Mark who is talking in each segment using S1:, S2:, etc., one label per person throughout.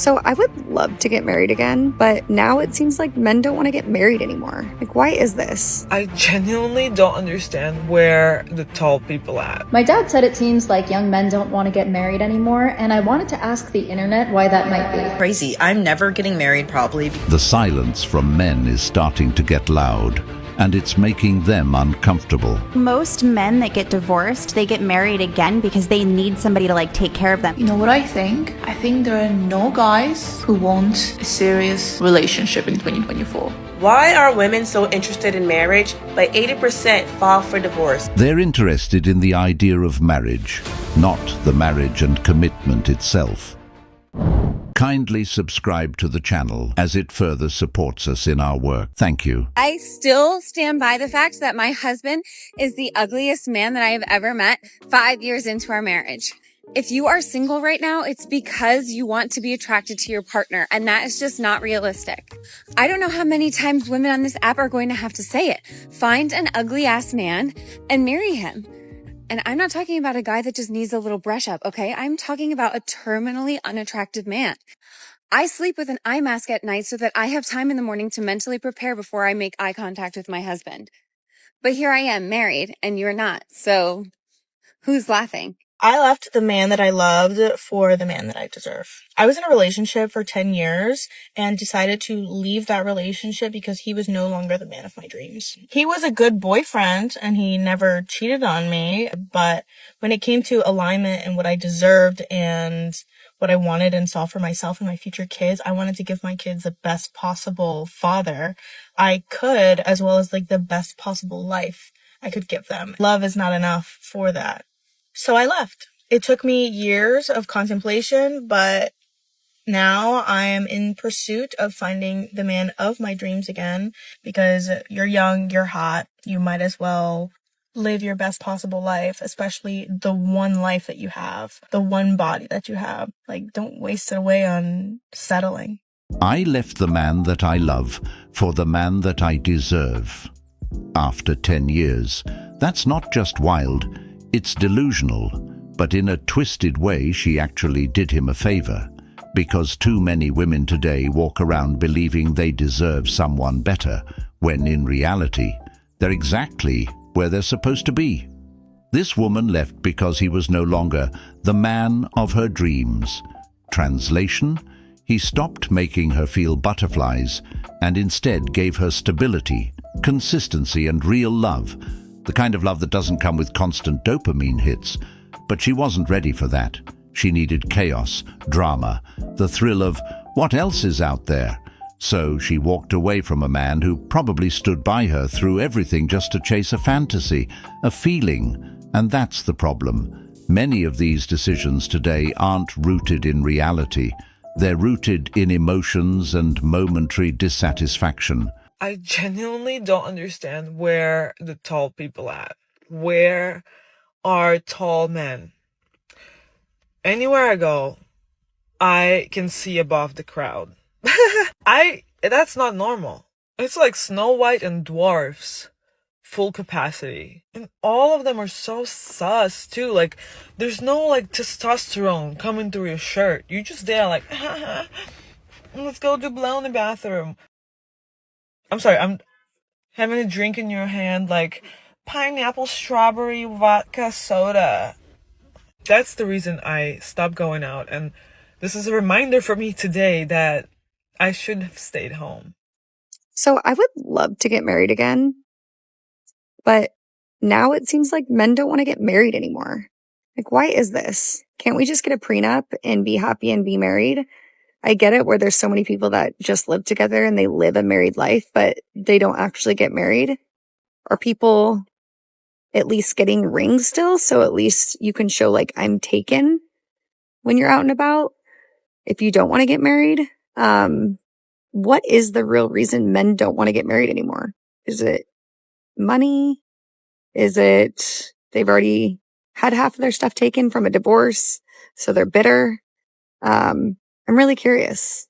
S1: So I would love to get married again, but now it seems like men don't want to get married anymore. Like, why is this?
S2: I genuinely don't understand where the tall people at.
S3: My dad said it seems like young men don't want to get married anymore, and I wanted to ask the internet why that might be.
S4: Crazy. I'm never getting married, probably.
S5: The silence from men is starting to get loud, and it's making them uncomfortable.
S6: Most men that get divorced, they get married again because they need somebody to take care of them.
S7: You know what I think? I think there are no guys who want a serious relationship in 2024.
S8: Why are women so interested in marriage, but 80% fall for divorce?
S5: They're interested in the idea of marriage, not the marriage and commitment itself. Kindly subscribe to the channel as it further supports us in our work. Thank you.
S9: I still stand by the fact that my husband is the ugliest man that I have ever met 5 years into our marriage. If you are single right now, it's because you want to be attracted to your partner, and that is just not realistic. I don't know how many times women on this app are going to have to say it. Find an ugly ass man and marry him. And I'm not talking about a guy that just needs a little brush up, okay? I'm talking about a terminally unattractive man. I sleep with an eye mask at night so that I have time in the morning to mentally prepare before I make eye contact with my husband. But here I am, married, and you're not. So who's laughing?
S10: I left the man that I loved for the man that I deserve. I was in a relationship for 10 years and decided to leave that relationship because he was no longer the man of my dreams. He was a good boyfriend and he never cheated on me, but when it came to alignment and what I deserved and what I wanted and saw for myself and my future kids, I wanted to give my kids the best possible father I could, as well as the best possible life I could give them. Love is not enough for that. So I left. It took me years of contemplation, but now I am in pursuit of finding the man of my dreams again, because you're young, you're hot, you might as well live your best possible life, especially the one life that you have, the one body that you have. Don't waste it away on settling.
S5: I left the man that I love for the man that I deserve. After 10 years, that's not just wild. It's delusional, but in a twisted way she actually did him a favor, because too many women today walk around believing they deserve someone better, when in reality, they're exactly where they're supposed to be. This woman left because he was no longer the man of her dreams. Translation: he stopped making her feel butterflies and instead gave her stability, consistency, and real love. The kind of love that doesn't come with constant dopamine hits. But she wasn't ready for that. She needed chaos, drama, the thrill of what else is out there. So she walked away from a man who probably stood by her through everything just to chase a fantasy, a feeling. And that's the problem. Many of these decisions today aren't rooted in reality. They're rooted in emotions and momentary dissatisfaction.
S2: I genuinely don't understand where the tall people at. Where are tall men? Anywhere I go, I can see above the crowd. That's not normal. It's like Snow White and dwarfs, full capacity. And all of them are so sus too. There's no testosterone coming through your shirt. You just there let's go do blow in the bathroom. I'm sorry, I'm having a drink in your hand, pineapple, strawberry, vodka, soda. That's the reason I stopped going out, and this is a reminder for me today that I should have stayed home.
S1: So I would love to get married again, but now it seems like men don't want to get married anymore. Why is this? Can't we just get a prenup and be happy and be married? I get it where there's so many people that just live together and they live a married life, but they don't actually get married. Are people at least getting rings still? So at least you can show I'm taken when you're out and about. If you don't want to get married, what is the real reason men don't want to get married anymore? Is it money? Is it they've already had half of their stuff taken from a divorce, so they're bitter? I'm really curious.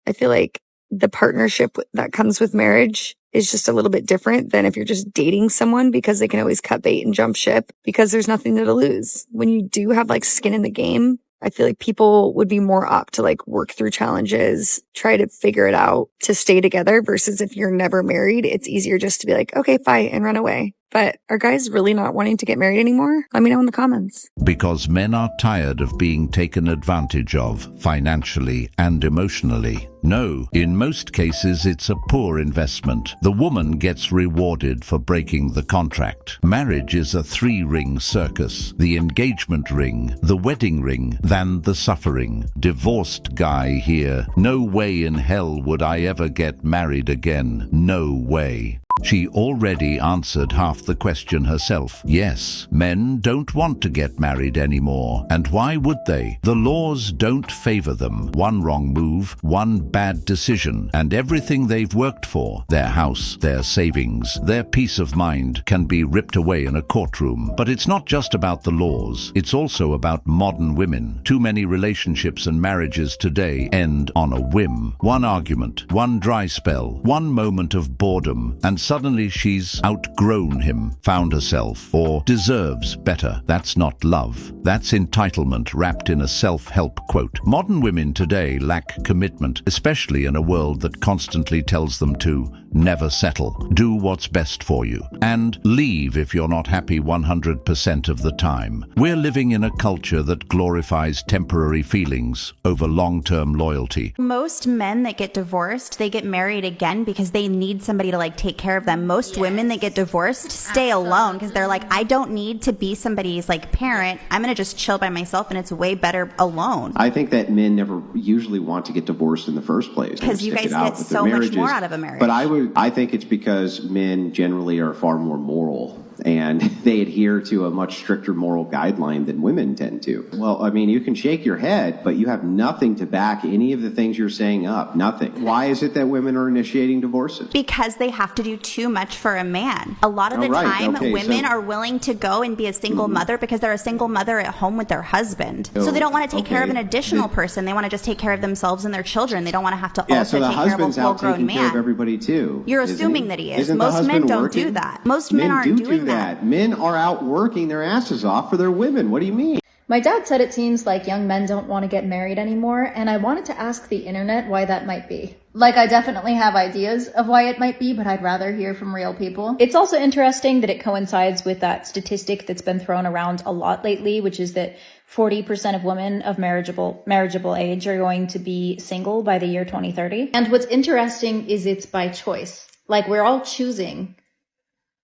S1: I feel like the partnership that comes with marriage is just a little bit different than if you're just dating someone, because they can always cut bait and jump ship because there's nothing to lose. When you do have skin in the game, I feel like people would be more apt to like work through challenges, try to figure it out to stay together versus if you're never married, it's easier just to be like, okay, fight and run away. But are guys really not wanting to get married anymore? Let me know in the comments.
S5: Because men are tired of being taken advantage of financially and emotionally. No, in most cases it's a poor investment. The woman gets rewarded for breaking the contract. Marriage is a 3-ring circus. The engagement ring, the wedding ring, then the suffering. Divorced guy here. No way in hell would I ever get married again. No way. She already answered half the question herself. Yes, men don't want to get married anymore. And why would they? The laws don't favor them. One wrong move, one bad decision, and everything they've worked for, their house, their savings, their peace of mind, can be ripped away in a courtroom. But it's not just about the laws. It's also about modern women. Too many relationships and marriages today end on a whim. One argument, one dry spell, one moment of boredom, and suddenly she's outgrown him, found herself, or deserves better. That's not love. That's entitlement wrapped in a self-help quote. Modern women today lack commitment, especially in a world that constantly tells them to never settle, do what's best for you, and leave if you're not happy 100% of the time. We're living in a culture that glorifies temporary feelings over long-term loyalty.
S6: Most men that get divorced, they get married again because they need somebody to like take care of them. Most women that get divorced stay alone because they're like, I don't need to be somebody's like parent. I'm going to just chill by myself, and it's way better alone.
S11: I think that men never usually want to get divorced in the first place.
S6: Because you guys get so much more out of a marriage.
S11: But I think it's because men generally are far more moral, and they adhere to a much stricter moral guideline than women tend to. Well, I mean, you can shake your head, but you have nothing to back any of the things you're saying up. Nothing. Why is it that women are initiating divorces?
S6: Because they have to do too much for a man. A lot of the time, women are willing to go and be a single mother because they're a single mother at home with their husband. So they don't want to take care of an additional person. They want to just take care of themselves and their children. They don't want to have to also take care of a full-grown man.
S11: Care of everybody too.
S6: You're assuming that he is. Most men don't do that. Most men aren't doing that.
S11: Men are out working their asses off for their women. What do you mean?
S3: My dad said it seems like young men don't want to get married anymore, and I wanted to ask the internet why that might be. Like, I definitely have ideas of why it might be, but I'd rather hear from real people. It's also interesting that it coincides with that statistic that's been thrown around a lot lately, which is that 40% of women of marriageable age are going to be single by the year 2030. And what's interesting is it's by choice. Like, we're all choosing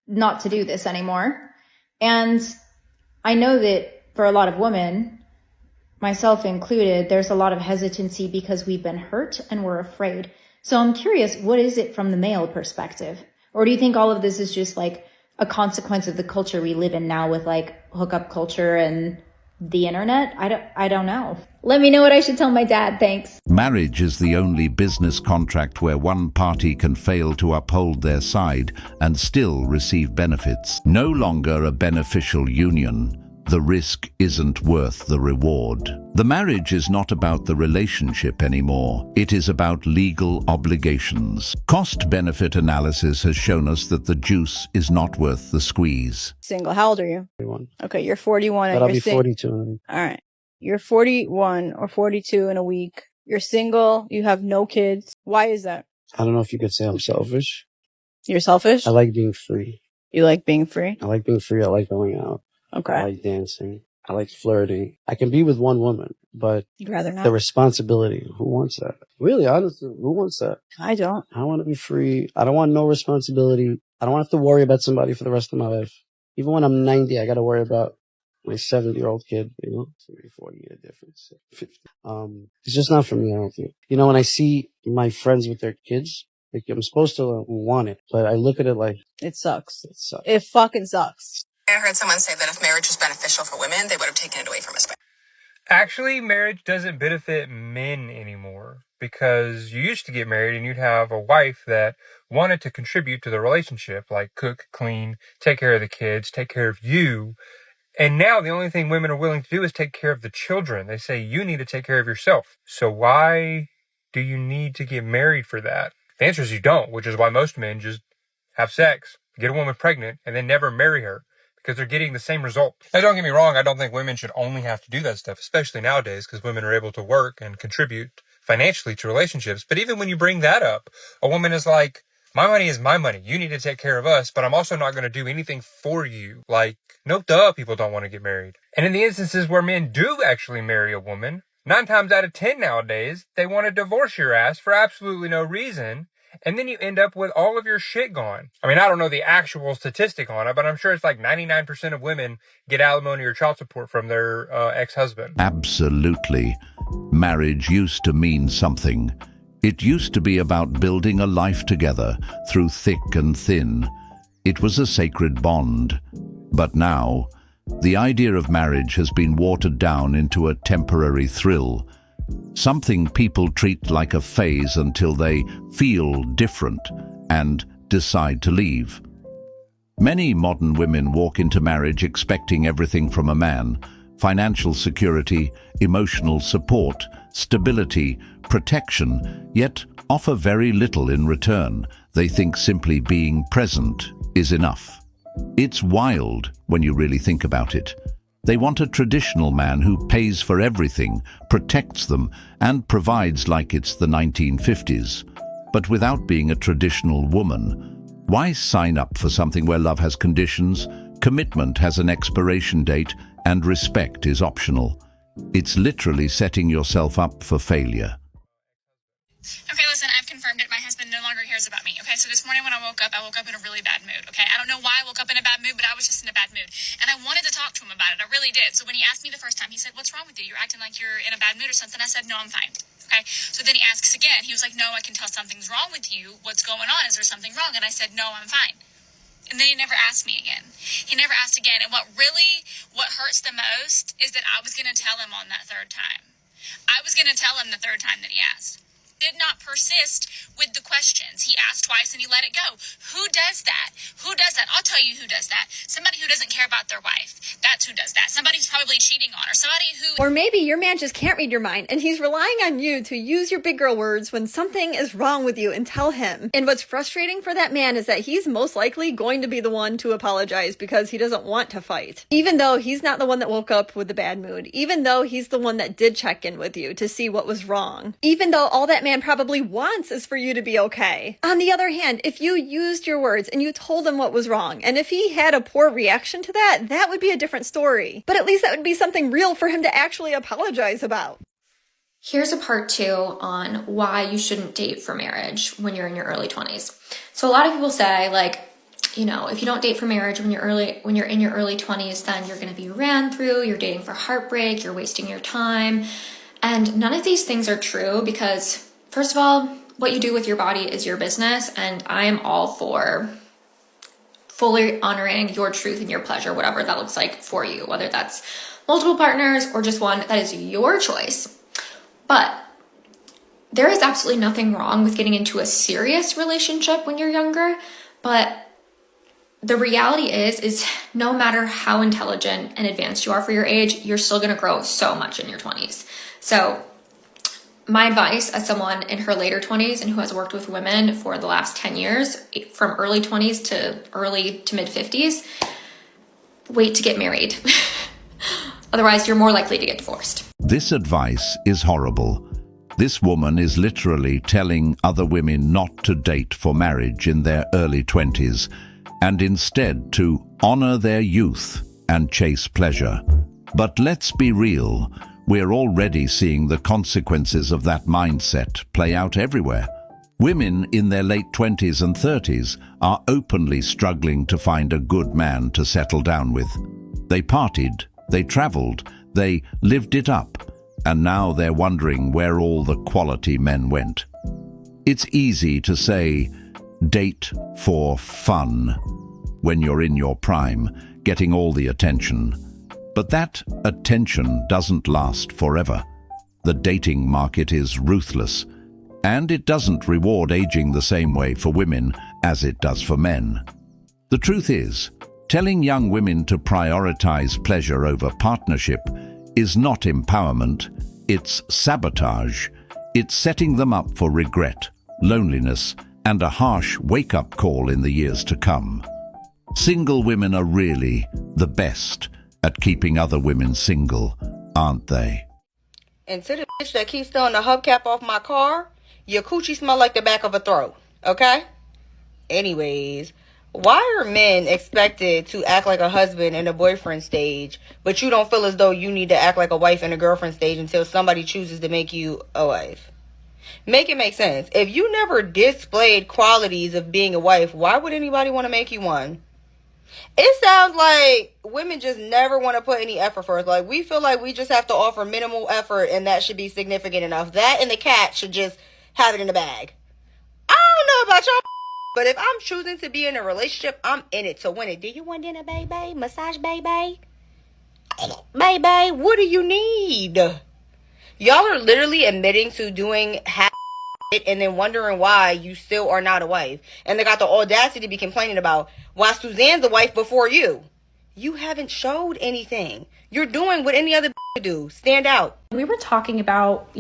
S3: not to do this anymore. And I know that for a lot of women, myself included, there's a lot of hesitancy because we've been hurt and we're afraid. So I'm curious, what is it from the male perspective? Or do you think all of this is just like a consequence of the culture we live in now with like hookup culture and the internet? I don't know. Let me know what I should tell my dad. Thanks.
S5: Marriage is the only business contract where one party can fail to uphold their side and still receive benefits. No longer a beneficial union. The risk isn't worth the reward. The marriage is not about the relationship anymore. It is about legal obligations. Cost-benefit analysis has shown us that the juice is not worth the squeeze.
S12: Single. How old are you?
S13: 41.
S12: Okay, you're 41.
S13: But I'll be 42.
S12: All right. You're 41 or 42 in a week. You're single. You have no kids. Why is that?
S13: I don't know if you could say I'm selfish.
S12: You're selfish?
S13: I like being free.
S12: You like being free?
S13: I like being free. I like going out.
S12: Okay.
S13: I like dancing. I like flirting. I can be with one woman, but
S12: you'd rather not.
S13: The responsibility, who wants that? Really, honestly, who wants that?
S12: I don't.
S13: I want to be free. I don't want no responsibility. I don't have to worry about somebody for the rest of my life. Even when I'm 90, I got to worry about my 70-year-old kid, 40-year difference, 50. It's just not for me, I don't think. When I see my friends with their kids, like, I'm supposed to want it, but I look at it like...
S12: It sucks.
S13: It sucks.
S12: It fucking sucks.
S14: I heard someone say that if marriage was beneficial for women, they would have taken it away from us.
S15: Actually, marriage doesn't benefit men anymore because you used to get married and you'd have a wife that wanted to contribute to the relationship, like cook, clean, take care of the kids, take care of you. And now the only thing women are willing to do is take care of the children. They say you need to take care of yourself. So why do you need to get married for that? The answer is you don't, which is why most men just have sex, get a woman pregnant, and then never marry her. because they're getting the same result. Now, don't get me wrong, I don't think women should only have to do that stuff, especially nowadays, because women are able to work and contribute financially to relationships. But even when you bring that up, a woman is like, my money is my money. You need to take care of us, but I'm also not going to do anything for you. Like, no duh, people don't want to get married. And in the instances where men do actually marry a woman, 9 times out of 10 nowadays, they want to divorce your ass for absolutely no reason. And then you end up with all of your shit gone. I mean, I don't know the actual statistic on it, but I'm sure it's like 99% of women get alimony or child support from their ex-husband.
S5: Absolutely. Marriage used to mean something. It used to be about building a life together through thick and thin. It was a sacred bond. But now, the idea of marriage has been watered down into a temporary thrill, something people treat like a phase until they feel different and decide to leave. Many modern women walk into marriage expecting everything from a man: financial security, emotional support, stability, protection, yet offer very little in return. They think simply being present is enough. It's wild when you really think about it. They want a traditional man who pays for everything, protects them, and provides like it's the 1950s. But without being a traditional woman, why sign up for something where love has conditions, commitment has an expiration date, and respect is optional? It's literally setting yourself up for failure.
S16: Okay, listen, I've confirmed it. My husband no longer cares about me. Okay, so this morning when I woke up in a really bad mood. Okay, I don't know why I woke up in a bad mood, but I was just in a bad mood. And I wanted to talk to him about it. I really did. So when he asked me the first time, he said, "What's wrong with you? You're acting like you're in a bad mood or something." I said, "No, I'm fine." Okay, so then he asks again. He was like, "No, I can tell something's wrong with you. What's going on? Is there something wrong?" And I said, "No, I'm fine." And then he never asked me again. He never asked again. And what hurts the most is that I was going to tell him on that third time. I was going to tell him the third time that he asked. Did not persist with the questions. He asked twice and he let it go. Who does that? Who does that? I'll tell you who does that. Somebody who doesn't care about their wife. That's who does that. Somebody who's probably cheating on her. Somebody who...
S1: Or maybe your man just can't read your mind and he's relying on you to use your big girl words when something is wrong with you and tell him. And what's frustrating for that man is that he's most likely going to be the one to apologize because he doesn't want to fight. Even though he's not the one that woke up with the bad mood. Even though he's the one that did check in with you to see what was wrong. Even though all that man probably wants is for you to be okay. On the other hand, if you used your words and you told him what was wrong, and if he had a poor reaction to that, that would be a different story. But at least that would be something real for him to actually apologize about.
S17: Here's a part 2 on why you shouldn't date for marriage when you're in your early 20s. So a lot of people say, like, you know, if you don't date for marriage when you're in your early 20s, then you're going to be ran through, you're dating for heartbreak, you're wasting your time. And none of these things are true because, first of all, what you do with your body is your business, and I am all for fully honoring your truth and your pleasure, whatever that looks like for you, whether that's multiple partners or just one. That is your choice. But there is absolutely nothing wrong with getting into a serious relationship when you're younger, but the reality is no matter how intelligent and advanced you are for your age, you're still going to grow so much in your 20s. So my advice as someone in her later 20s and who has worked with women for the last 10 years, from early 20s to early to mid 50s, wait to get married. Otherwise, you're more likely to get divorced.
S5: This advice is horrible. This woman is literally telling other women not to date for marriage in their early 20s and instead to honor their youth and chase pleasure. But let's be real. We're already seeing the consequences of that mindset play out everywhere. Women in their late 20s and 30s are openly struggling to find a good man to settle down with. They partied, they traveled, they lived it up, and now they're wondering where all the quality men went. It's easy to say, date for fun, when you're in your prime, getting all the attention. But that attention doesn't last forever. The dating market is ruthless, and it doesn't reward aging the same way for women as it does for men. The truth is, telling young women to prioritize pleasure over partnership is not empowerment, it's sabotage. It's setting them up for regret, loneliness, and a harsh wake-up call in the years to come. Single women are really the best at keeping other women single, aren't they?
S12: And to the bitch that keeps stealing the hubcap off my car, your coochie smell like the back of a throat, okay? Anyways, why are men expected to act like a husband in a boyfriend stage, but you don't feel as though you need to act like a wife in a girlfriend stage until somebody chooses to make you a wife? Make it make sense. If you never displayed qualities of being a wife, why would anybody want to make you one? It sounds like women just never want to put any effort first. Like, we feel like we just have to offer minimal effort and that should be significant enough. That and the cat should just have it in the bag. I don't know about y'all, but if I'm choosing to be in a relationship, I'm in it to win it. Do you want dinner, baby? Massage, baby? Baby, what do you need? Y'all are literally admitting to doing half and then wondering why you still are not a wife. And they got the audacity to be complaining about why Suzanne's a wife before you. You haven't showed anything. You're doing what any other do. Stand out.
S18: We were talking about,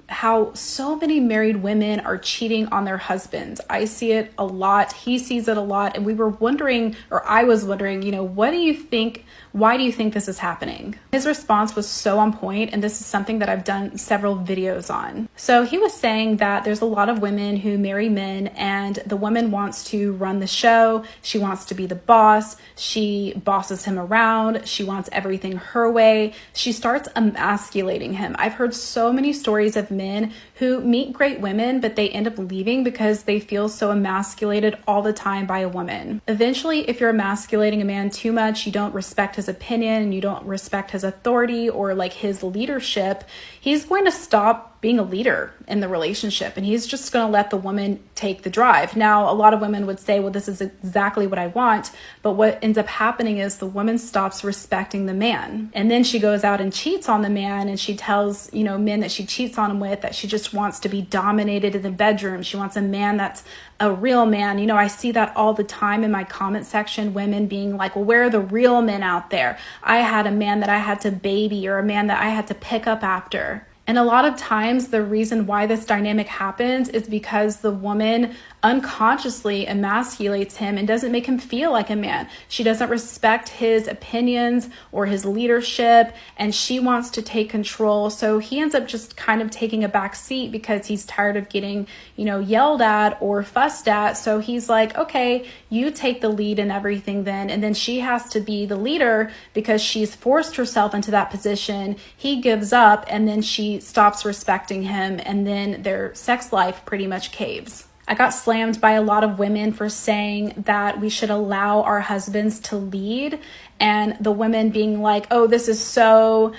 S18: how so many married women are cheating on their husbands. I see it a lot. He sees it a lot. And we were wondering, or I was wondering, what do you think? Why do you think this is happening? His response was so on point, and this is something that I've done several videos on. So he was saying that there's a lot of women who marry men, and the woman wants to run the show. She wants to be the boss. She bosses him around. She wants everything her way. She starts emasculating him. I've heard so many stories of men who meet great women, but they end up leaving because they feel so emasculated all the time by a woman. Eventually, if you're emasculating a man too much, you don't respect his opinion and you don't respect his authority or like his leadership, he's going to stop being a leader in the relationship and he's just going to let the woman take the drive. Now, a lot of women would say, well, this is exactly what I want. But what ends up happening is the woman stops respecting the man. And then she goes out and cheats on the man, and she tells, men that she cheats on him with that she just wants to be dominated in the bedroom. She wants a man that's a real man. I see that all the time in my comment section, women being like, well, where are the real men out there? I had a man that I had to baby or a man that I had to pick up after. And a lot of times the reason why this dynamic happens is because the woman unconsciously emasculates him and doesn't make him feel like a man. She doesn't respect his opinions or his leadership, and she wants to take control. So he ends up just kind of taking a back seat because he's tired of getting, yelled at or fussed at. So he's like, okay, you take the lead in everything then. And then she has to be the leader because she's forced herself into that position. He gives up, and then she stops respecting him, and then their sex life pretty much caves. I got slammed by a lot of women for saying that we should allow our husbands to lead, and the women being like, oh, this is so,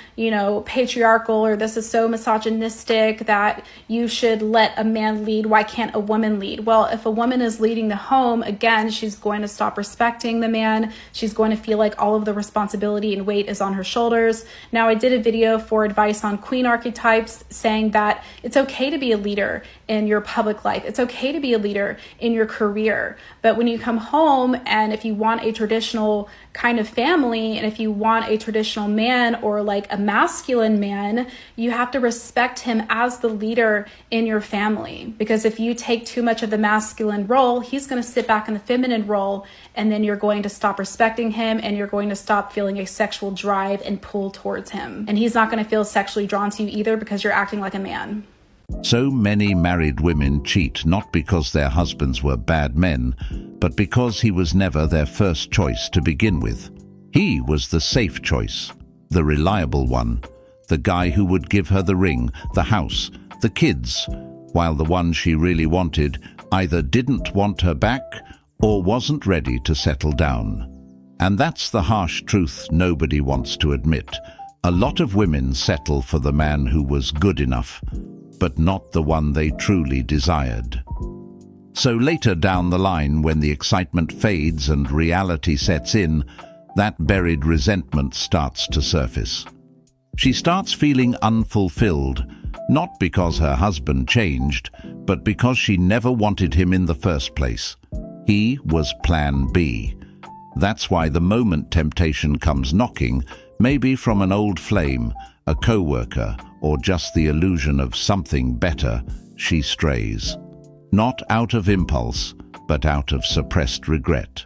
S18: patriarchal, or this is so misogynistic that you should let a man lead. Why can't a woman lead? Well, if a woman is leading the home, again, she's going to stop respecting the man. She's going to feel like all of the responsibility and weight is on her shoulders. Now, I did a video for advice on queen archetypes saying that it's okay to be a leader in your public life. It's okay to be a leader in your career. But when you come home, and if you want a traditional kind of family, and if you want a traditional man or like a masculine man, you have to respect him as the leader in your family. Because if you take too much of the masculine role, he's going to sit back in the feminine role, and then you're going to stop respecting him, and you're going to stop feeling a sexual drive and pull towards him. And he's not going to feel sexually drawn to you either because you're acting like a man.
S5: So many married women cheat not because their husbands were bad men, but because he was never their first choice to begin with. He was the safe choice, the reliable one, the guy who would give her the ring, the house, the kids, while the one she really wanted either didn't want her back or wasn't ready to settle down. And that's the harsh truth nobody wants to admit. A lot of women settle for the man who was good enough, but not the one they truly desired. So later down the line, when the excitement fades and reality sets in, that buried resentment starts to surface. She starts feeling unfulfilled, not because her husband changed, but because she never wanted him in the first place. He was plan B. That's why the moment temptation comes knocking, maybe from an old flame, a co-worker, or just the illusion of something better, she strays. Not out of impulse, but out of suppressed regret.